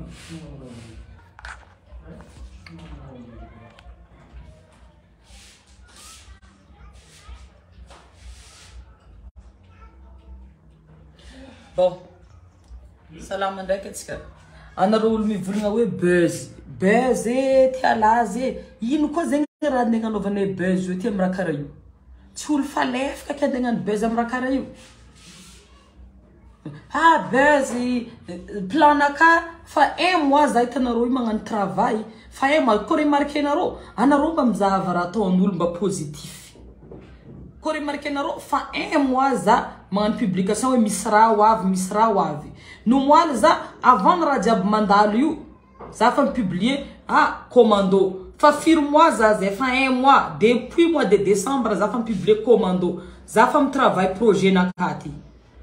Bon, salam alaikum. Anaro olo mivolagna hoe buzz tia lazy ino koa zegny raha andeha anaovana buzz io ty amina karaha io tsy olo falefaka ka andeha hagnano buzz amina karaha io buzz plan naka fa 1 mois za hitanareo io magnano travail fa 1 mois ko remarqué anareo mba mizahava raha ataon'olo mba positif ko remarqué anareo fa 1 mois za magnano publication hoe misy raha ho avy no moaly za avant raha jiaby mandalo io za fa publier commando fa 4 mois za zay fa 1 mois depuis mois de décembre za fa publier commando za fa travail projet nakaty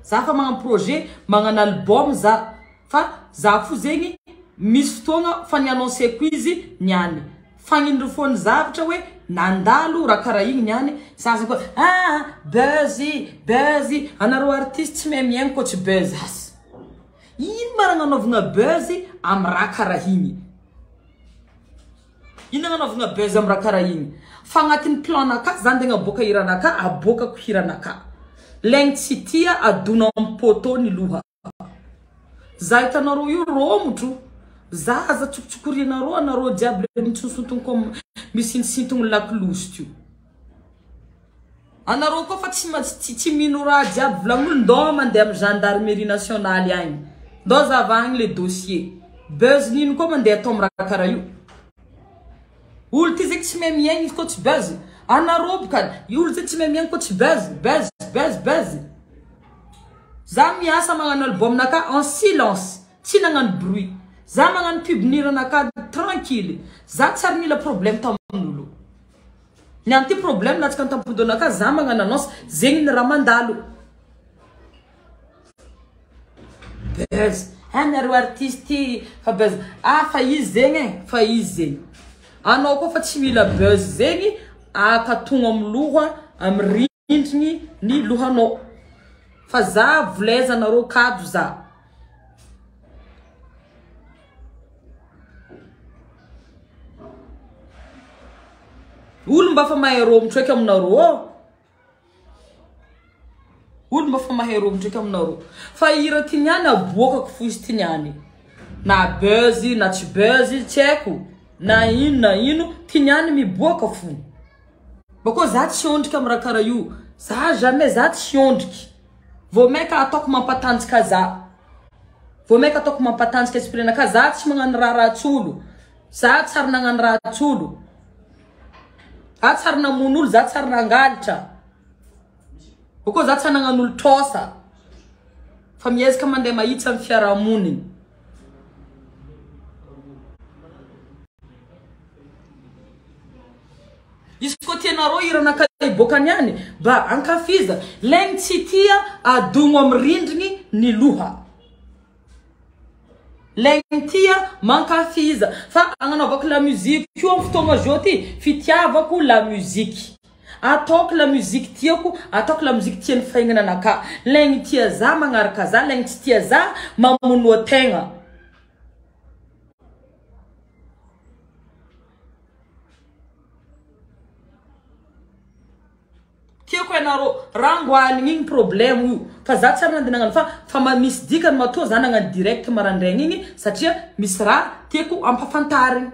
za fa magnano projet magnano album za fa za fo zegny misy fotoagna fa ni-annoncer ko izy niany fa gnindro fony zavatra hoe nandalo raha karaha igny niany za ko buzz anareo artiste tsy miaigny ko tsy buzz as ino maragna anaovagna buzz am raha karaha igny ino anaovagna buzz am raha karaha igny fa agnatin'ny plan naka za ndegna aboaka hiranaka abokako hiranaka legny tsy tia adona am poto ny loha za hitanareo io romotro zaza tsokotsokorianareo anareo jiaby le mitsonsotogno comme misintosintogno lakolosy tio anareo koa fa tsy mino raha jiaby volagnin'olo ndô mandeha amy gendarmerie nationale agny ndô zavagny le dossier buzz nino koa mandeha atao amy raha karaha io olo ty zegny tsy mahay miaigny izy koa tsy buzz anareo boka olo zegny tsy mahay miaigny koa tsy buzz za miasa magnano album naka en silence tsy nagnano bruit za magnano pubnira naka tranquille za tsary mila problème tamin'olo niany ty problème latsaka antampodo naka za magnano annonce zegny ny raha mandalo buzz anareo artiste fa buzz fa izy zegny fa izy zegny anao koa fa tsy mila buzz zegny akatogno amy loha amy rindrigny ny lohanao fa za voleza anareo kado za olo mba fa mahay romotro eky aminareo olo mba fa mahay romotro eky aminareo fa hira ty niany aboakako fo izy ty niany na buzz na tsy buzz tsy haiko na ino ty niany miboaka fo bakô za tsy ondriky amy raha karaha io za jamais za tsy ondriky vao maika ataoko mampatanjaka za vao maika ataoko mampatanjaka esprit naka za tsy magnano raha ratsolo za tsary nagnano ratsolo za tsary namono olo za tsary nangalitra bakô za tsary nagnano olo trosa fa miezaka mandeha mahitsy amy fiarahamoniny izy koa tianareo iranaka iboaka niany ba ankafiza legny tsy tia adogno amy rindrigny ny loha legny tia mankafiza fa agnanaovako la musique io amy fotoagna zao ty fitiavako la musique ataoko la musique tiako ataoko la musique tian'ny fahignana anaka legny tia za magnaraka za legny tsy tia za mamono ategna tiako anareo rangoaligny igny problème io fa za tsary nandeha nagnano fa misy dikany matoa za nagnano direct marandraigny igny satria misy raha tiako ampafantarigny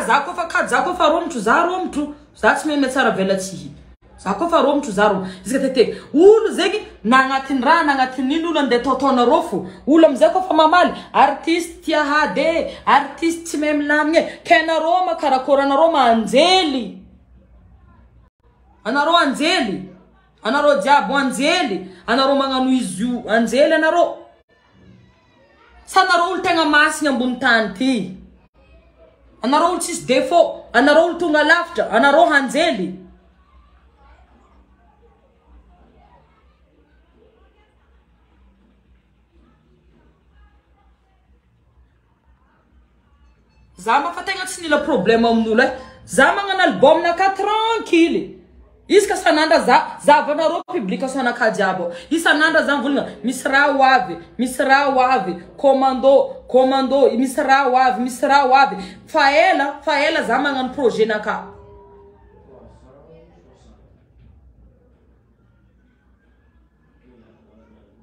za koa fa kady za koa fa romotro za tsy mahay tsara velatsihy za koa fa romotro za romotro izy ka teteka olo zegny na agnatin'ny raha na agnatin'ny ino olo andeha taotaonareo fo olo amizay koa fa mamaly artiste tia hade artiste tsy mahay milamigny ka anareo makarakôry anareo manjely anareo anjely anareo jiaby anjely anareo magnano izy io anjely anareo sa anareo olo tegna masigny ambony tany ty anareo olo tsisy défaut anareo olo tonga lafitra anareo anjely za mafa tegna tsy nila problème amin'olo za magnano album naka tranquille Iska sananda za vanaro publika sana kajabo. Isananda za mvulna misra wave, komando, misra wave. Faela za mangan projet naka.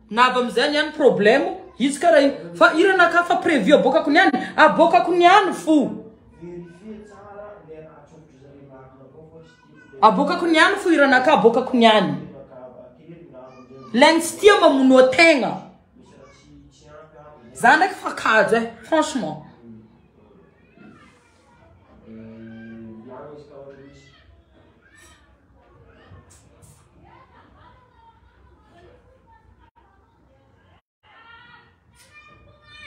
Na vamzanyan problemu, iska rai. Fa ira naka fa preview boka kunyani, a boka kunyani fu. Aboka kunyani fu iranaka aboka kunyani. L'enstia mamuno tenga. Zana que facade, franchement.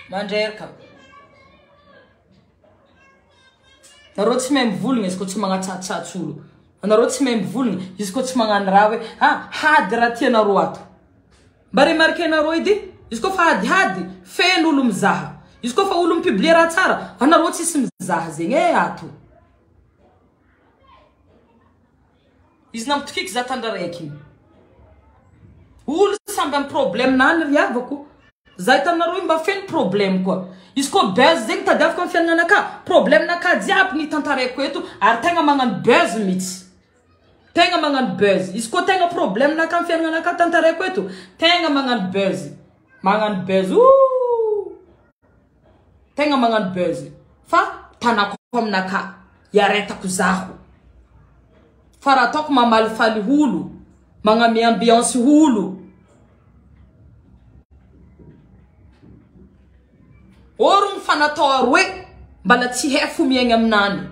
Manjerka. Naroti même voulin est-ce que tu m'as tchatchulu. Anarô tsy mahay mivolagna izy koa tsy magnano raha hoe hady raha tianarô ato. Mba remarqué anarô edy izy koa fa hady feno olo mizaha. Izy koa fa olo mipublie raha tsara anarô tsisy mizaha zegny ato. Izy namtokiky za tandraraiky. Olo samby amin'ny problème nany riavako. Za hitanarô mba feno problème koa. Izy koa buzz zegny tadiaviko amin'ny fiainanaka problème naka jiaby ny tantaraiko eto ary tegna magnano buzz mihitsy. Tenga mangan buzz. Isko tenga problem na kan fianga na katantare kwetu. Tenga mangan buzz. Mangan buzz. Tenga mangan buzz. Fa tanakom naka yareta kuzahu. Faratok mamal fali hulu. Mangami ambiance hulu. Orum fanatorwe balati hefu mienga mnani.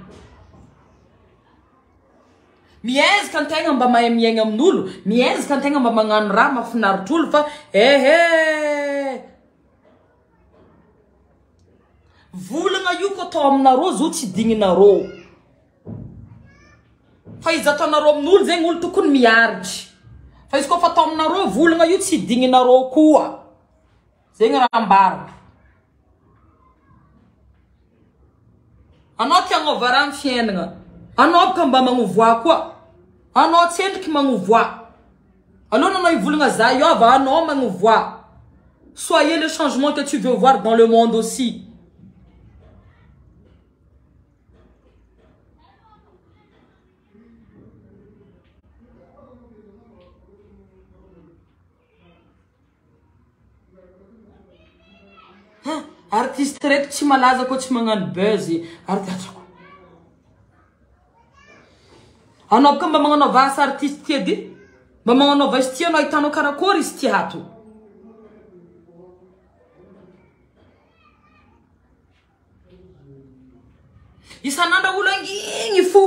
Miez kan tenga mba mahay miaigna amin'olo, miez kan tenga mba magnano raha mahafinaritra olo fa volagna io ko atao aminarô zo tsy digninarô. Fa izy ataonarô amin'olo zegny olo tokony miaritry. Fa izy koa fa atao aminarô volagna io tsy digninarô koa. Zegny raha ambara. Anao tia agnova raha amin'ny fiainana. Anao ka mba magnovoa koa. Anao tsendriky magnovoa. Alona anao ivolagna za io ava anao magnovoa. Soyez le changement que tu veux voir dans le monde aussi. Artiste reto tsy malaza koa tsy magnano buzz. Artiste anao ka mba magnanova asa artiste ty edy mba magnanova izy ty anao hitanao karakory izy ty ato. Isanandra olo angigny fo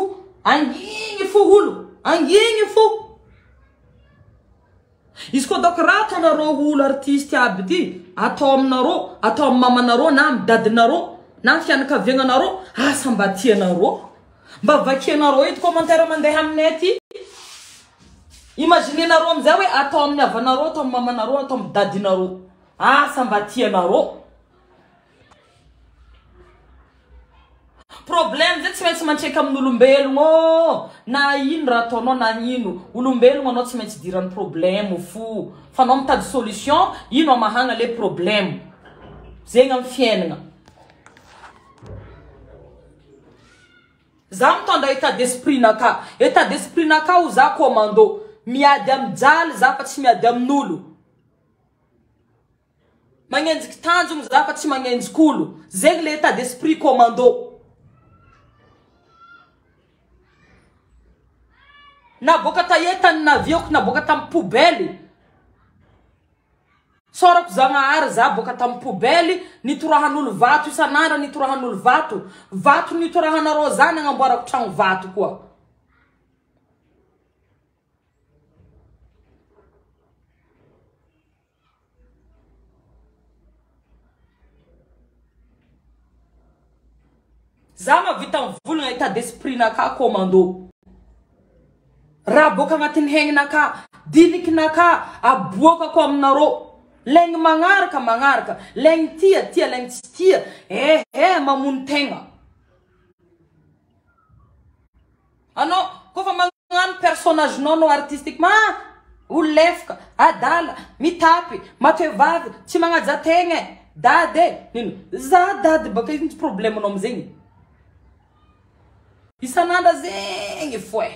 olo angigny fo. Izy koa dok raha ataonarô olo artiste aby ty atao aminarô atao amin'ny mamanarô na amin'ny dadinarô na amin'ny fianakaviagnanarô asa mba tianarô. Mba vakianarô edy commentaire mandeha aminay aty. Imaginenarô amizay hoe atao amin'ny avanarô, atao amin'ny mamanarô, atao amin'ny dadinarô. Asa mba tianarô. Problème zay tsy maintsy mantreka amin'olombelogno. Na ino raha ataonao na ino. Olombelogno anao tsy maintsy dirany problème fo. Fa anao mitady solution, ino amahagna le problème. Zegny amin'ny fiainana. Za mitondra état d'esprit naka. État d'esprit naka o za commando. Miady amijaly za fa tsy miady amin'olo. Magnenjiky tanjogno za fa tsy magnenjiky olo. Zegny le état d'esprit commando. Na boka tayetany navioko na boka tam poubelle. Sorako zagnahary za boka tam poubelle nitorahan'olo vato isanandra nitorahan'olo vato. Vato nitorahanarô zany agnamboarako tragno vato koa. Za mavita mivolagna état d'esprit naka commando. Raha boka agnatin'ny hegninaka, dinikinaka, aboakako aminarô. Legny magnaraka, legny tia, legny tsy tia. Mamono tegna. Anao, kofa un personnage non artistique ma ou lefka adala mitapy matevavy tsy magnaja tegna dade nino za dade baka iny problème no amizegny isanandra zegny foi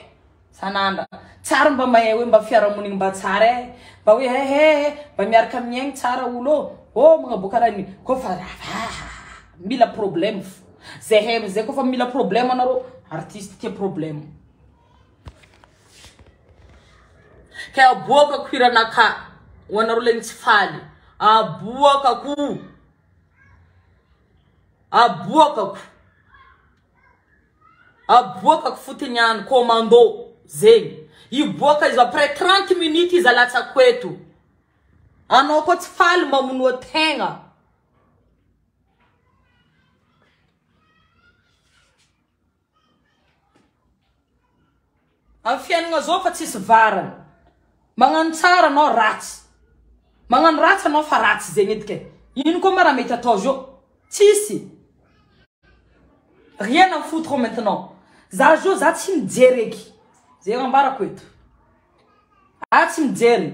sanandra tsara mba mahay hoe mba fiarahamonigny mba tsara mba hoe he mba miaraka miaigny tsara olo oh magnaboaka raha niny kofa mila problème zay he zay kofa mila problème anaro artiste tia problème kaya aboaka kwiranaka wanaro legny tsy faly aboakako fotiny any commando zegny iboaka izy après 30 minutes izy alatsako eto anao koa tsy faly mamonoa tegna amin'ny fiainagna zao fa tsisy varana magnano tsara anao ratsy magnano ratsy anao fa ratsy zegny edike ino koa mara mety atao jo tsisy rien à foutre maintenant za jo za tsy mijery eky zegny ambarako eto tsy mijery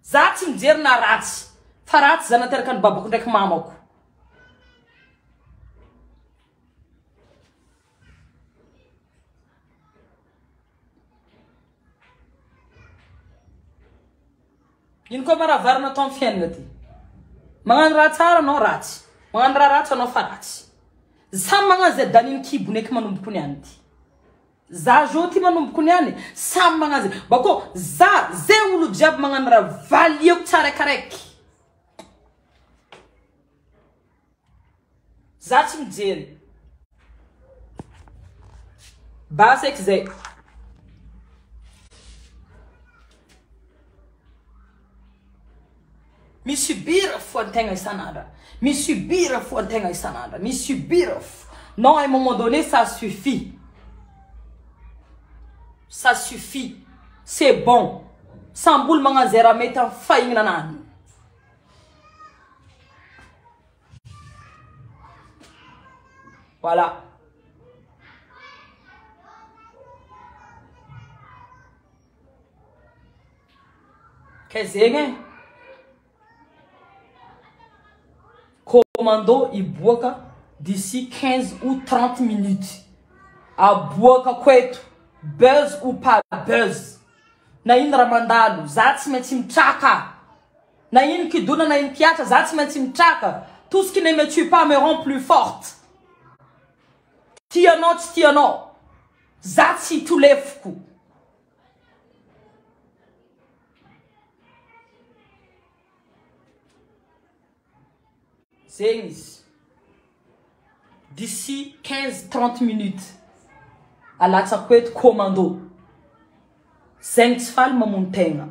za tsy mijery na ratsy fa ratsy za nateraka ny babako ndraiky mamako ino koa mara varina atao amin'ny fiainana ty magnano raha tsara anao ratsy magnano raha ratsy anao fa ratsy samy magnano zay daniny kibony eky manomboko niany ty za jo ty manomboko niany samy magnano zay bako za zay olo jiaby magnano raha valiako tsaraikaraiky za tsy mijery basa eky zay misubira fo antegna isanandra misubira fo antegna isanandra misubira fo non à un moment donné ça suffit c'est bon samboly magnano zay raha mety fahigna anany voilà que zegny commando iboaka d'ici 15 ou 30 minutes aboaka kwetu buzz ou pas buzz na ino raha mandalo za tsy maintsy mitraka na ino kidona na ino kiatra za tsy maintsy mitraka tout ce qui ne me tue pas me rend plus forte tianao tsy tianao za tsy tolefoko zegny izy d'ici 15-30 minutes alatsako eto commando zegny tsy faly mamono tegna